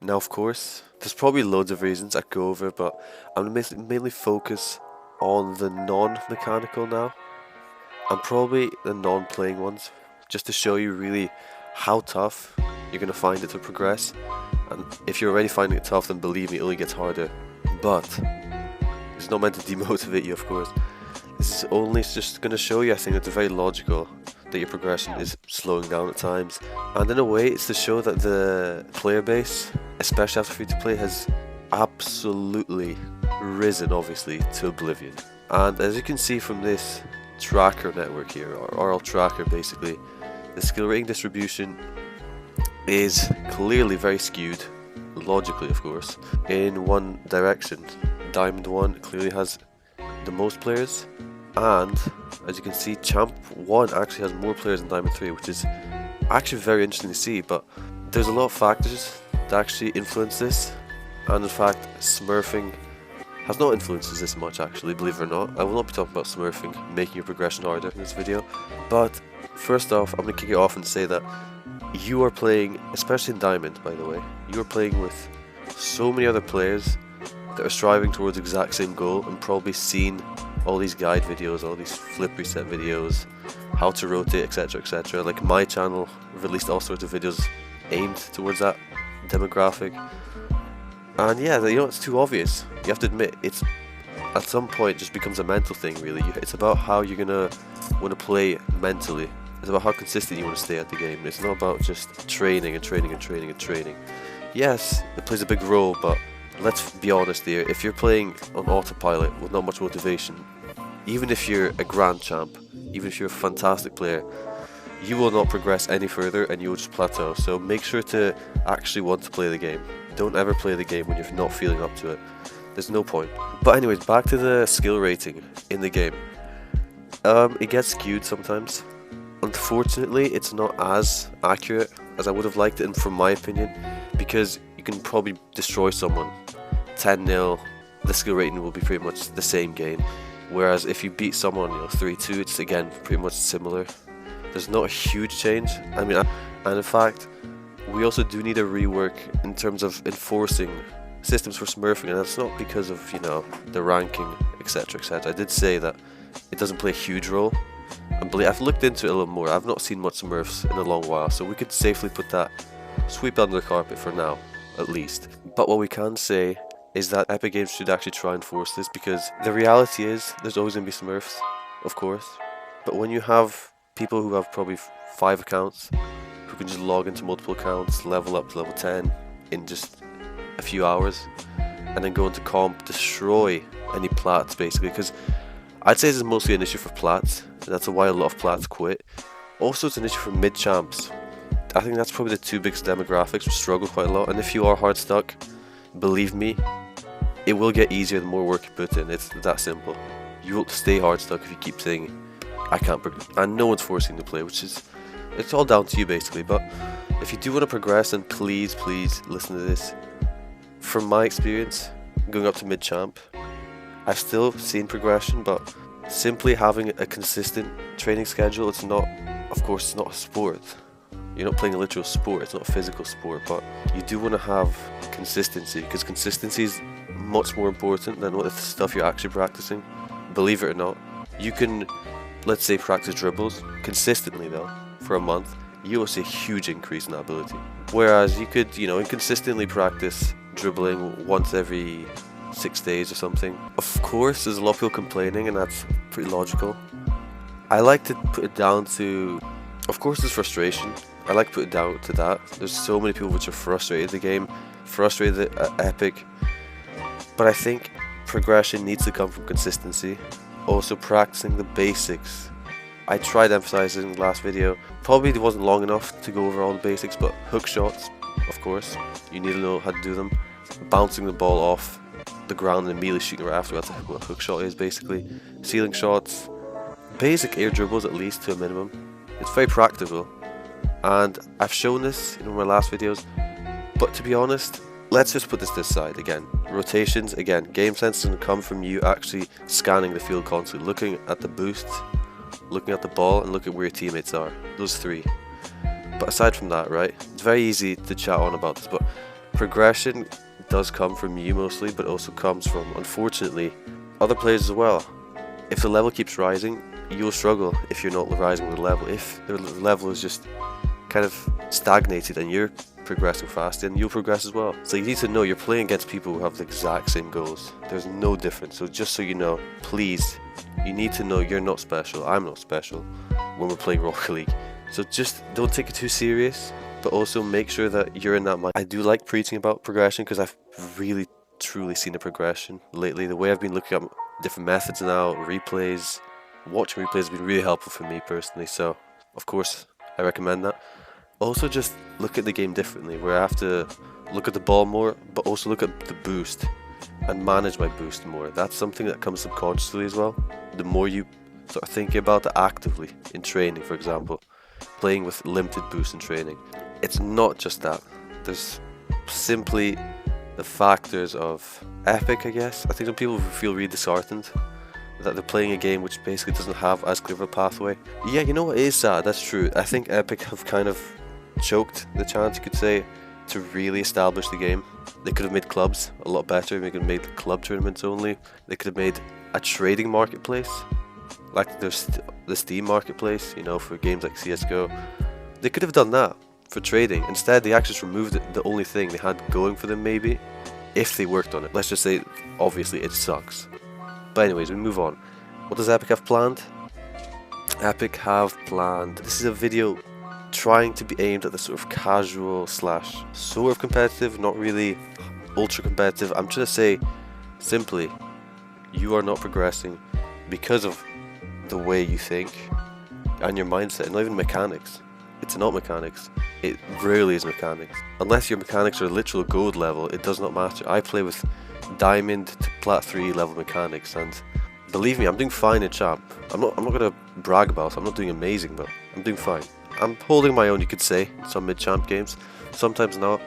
Now, of course, there's probably loads of reasons I could go over, but I'm going to mainly focus on the non-mechanical now, and probably the non-playing ones, just to show you really how tough you're going to find it to progress. And if you're already finding it tough, then believe me, it only gets harder. But it's not meant to demotivate you, of course. This is only just going to show you, I think it's very logical that your progression is slowing down at times. And in a way, it's to show that the player base, especially after free-to-play, has absolutely risen, obviously, to oblivion. And as you can see from this tracker network here, or RL tracker basically, the skill rating distribution is clearly very skewed, logically of course, in one direction. Diamond 1 clearly has the most players, and as you can see, Champ 1 actually has more players than Diamond 3, which is actually very interesting to see. But there's a lot of factors that actually influence this, and in fact smurfing has not influenced this much, actually, believe it or not. I will not be talking about smurfing making your progression harder in this video, but first off, I'm going to kick it off and say that you are playing, especially in Diamond by the way, you are playing with so many other players that are striving towards the exact same goal and probably seen all these guide videos, all these flip reset videos, how to rotate, etc, etc. Like my channel released all sorts of videos aimed towards that demographic. And yeah, you know, it's too obvious. You have to admit, it's at some point just becomes a mental thing really. It's about how you're gonna want to play mentally. It's about how consistent you want to stay at the game. It's not about just training and training and training and training. Yes, it plays a big role, but let's be honest here. If you're playing on autopilot with not much motivation, even if you're a grand champ, even if you're a fantastic player, you will not progress any further and you will just plateau. So make sure to actually want to play the game. Don't ever play the game when you're not feeling up to it. There's no point. But anyways, back to the skill rating in the game. It gets skewed sometimes. Unfortunately, it's not as accurate as I would have liked it, and from my opinion, because you can probably destroy someone 10-0, the skill rating will be pretty much the same game. Whereas if you beat someone, 3-2, it's again pretty much similar. There's not a huge change. I mean, and in fact, we also do need a rework in terms of enforcing systems for smurfing, and that's not because of, the ranking, etc, etc. I did say that it doesn't play a huge role. I've looked into it a little more. I've not seen much smurfs in a long while, so we could safely put that, sweep under the carpet for now, at least. But what we can say is that Epic Games should actually try and force this, because the reality is there's always going to be smurfs, of course. But when you have people who have probably 5 accounts, who can just log into multiple accounts, level up to level 10 in just a few hours, and then go into comp, destroy any plats basically, because I'd say this is mostly an issue for plats, and that's why a lot of plats quit. Also, it's an issue for mid-champs. I think that's probably the two biggest demographics which struggle quite a lot, and if you are hard stuck, believe me, it will get easier the more work you put in. It's that simple. You will stay hard stuck if you keep saying, I can't progress, and no one's forcing you to play, which is, it's all down to you basically. But if you do want to progress, then please listen to this. From my experience, going up to mid-champ, I've still seen progression, but simply having a consistent training schedule, it's not, of course, it's not a sport. You're not playing a literal sport, it's not a physical sport, but you do want to have consistency, because consistency is much more important than what the stuff you're actually practicing. Believe it or not, you can, let's say, practice dribbles consistently though, for a month, you will see a huge increase in that ability. Whereas you could, inconsistently practice dribbling once every 6 days or something. Of course, there's a lot of people complaining, and that's pretty logical. I like to put it down to, of course there's frustration. I like to put it down to that. There's so many people which are frustrated at the game, frustrated at Epic. But I think progression needs to come from consistency. Also practicing the basics. I tried emphasizing in the last video. Probably it wasn't long enough to go over all the basics, but hook shots, of course. You need to know how to do them. Bouncing the ball off the ground and immediately shooting right after, that's what a hook shot is basically. Ceiling shots, basic air dribbles at least to a minimum. It's very practical, and I've shown this in my last videos, but to be honest, let's just put this aside again. Rotations, again, game sense is going to come from you actually scanning the field constantly, looking at the boost, looking at the ball, and look at where your teammates are. Those three. But aside from that, right, it's very easy to chat on about this, but Progression does come from you mostly, but also comes from, unfortunately, other players as well. If the level keeps rising, you'll struggle if you're not rising with the level. If the level is just kind of stagnated and you're progressing fast, then you'll progress as well. So you need to know you're playing against people who have the exact same goals. There's no difference. So just so you know, please, you need to know you're not special. I'm not special when we're playing Rocket League. So just don't take it too serious, but also make sure that you're in that mind. I do like preaching about progression because I've really truly seen a progression lately. The way I've been looking at different methods now, replays, watching replays has been really helpful for me personally. So of course I recommend that. Also just look at the game differently, where I have to look at the ball more, but also look at the boost and manage my boost more. That's something that comes subconsciously as well. The more you sort of think about it actively in training, for example, playing with limited boost in training, it's not just that. There's simply the factors of Epic, I guess. I think some people feel really disheartened that they're playing a game which basically doesn't have as clear of a pathway. Yeah, you know what, it is sad, that's true. I think Epic have kind of choked the chance, you could say, to really establish the game. They could have made clubs a lot better. They could have made club tournaments only. They could have made a trading marketplace, like there's the Steam marketplace, you know, for games like CSGO. They could have done that for trading. Instead, they actually just removed the only thing they had going for them, maybe, if they worked on it. Let's just say, obviously, it sucks. But anyways, we move on. What does Epic have planned? Epic have planned... This is a video trying to be aimed at the sort of casual slash sort of competitive, not really ultra competitive. I'm trying to say, simply, you are not progressing because of the way you think and your mindset, not even mechanics. It's not mechanics. It rarely is mechanics. Unless your mechanics are literal gold level, it does not matter. I play with diamond to plat 3 level mechanics, and believe me, I'm doing fine in champ. I'm not gonna brag about it. I'm not doing amazing, but I'm doing fine. I'm holding my own, you could say, some mid champ games, sometimes not,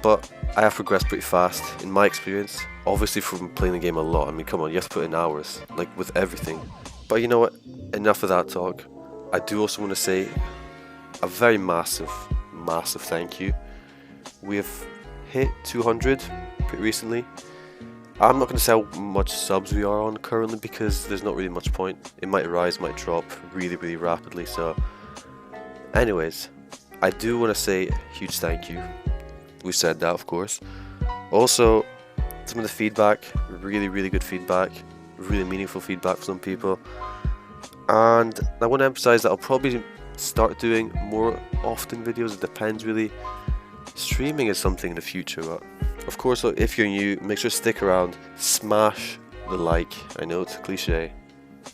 but I have progressed pretty fast in my experience. Obviously from playing the game a lot. I mean, come on, you have to put in hours, like with everything. But you know what, enough of that talk. I do also want to say a very massive thank you. We have hit 200 pretty recently. I'm not going to say how much subs we are on currently because there's not really much point. It might rise, might drop really rapidly. So anyways, I do want to say a huge thank you. We said that, of course. Also, some of the feedback, really good feedback, really meaningful feedback for some people. And I want to emphasize that I'll probably start doing more often videos. It depends really. Streaming is something in the future, but of course, if you're new, make sure to stick around, smash the like. I know it's a cliche,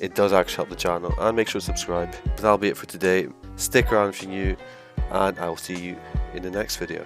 it does actually help the channel, and make sure to subscribe. But that'll be it for today. Stick around if you're new, and I will see you in the next video.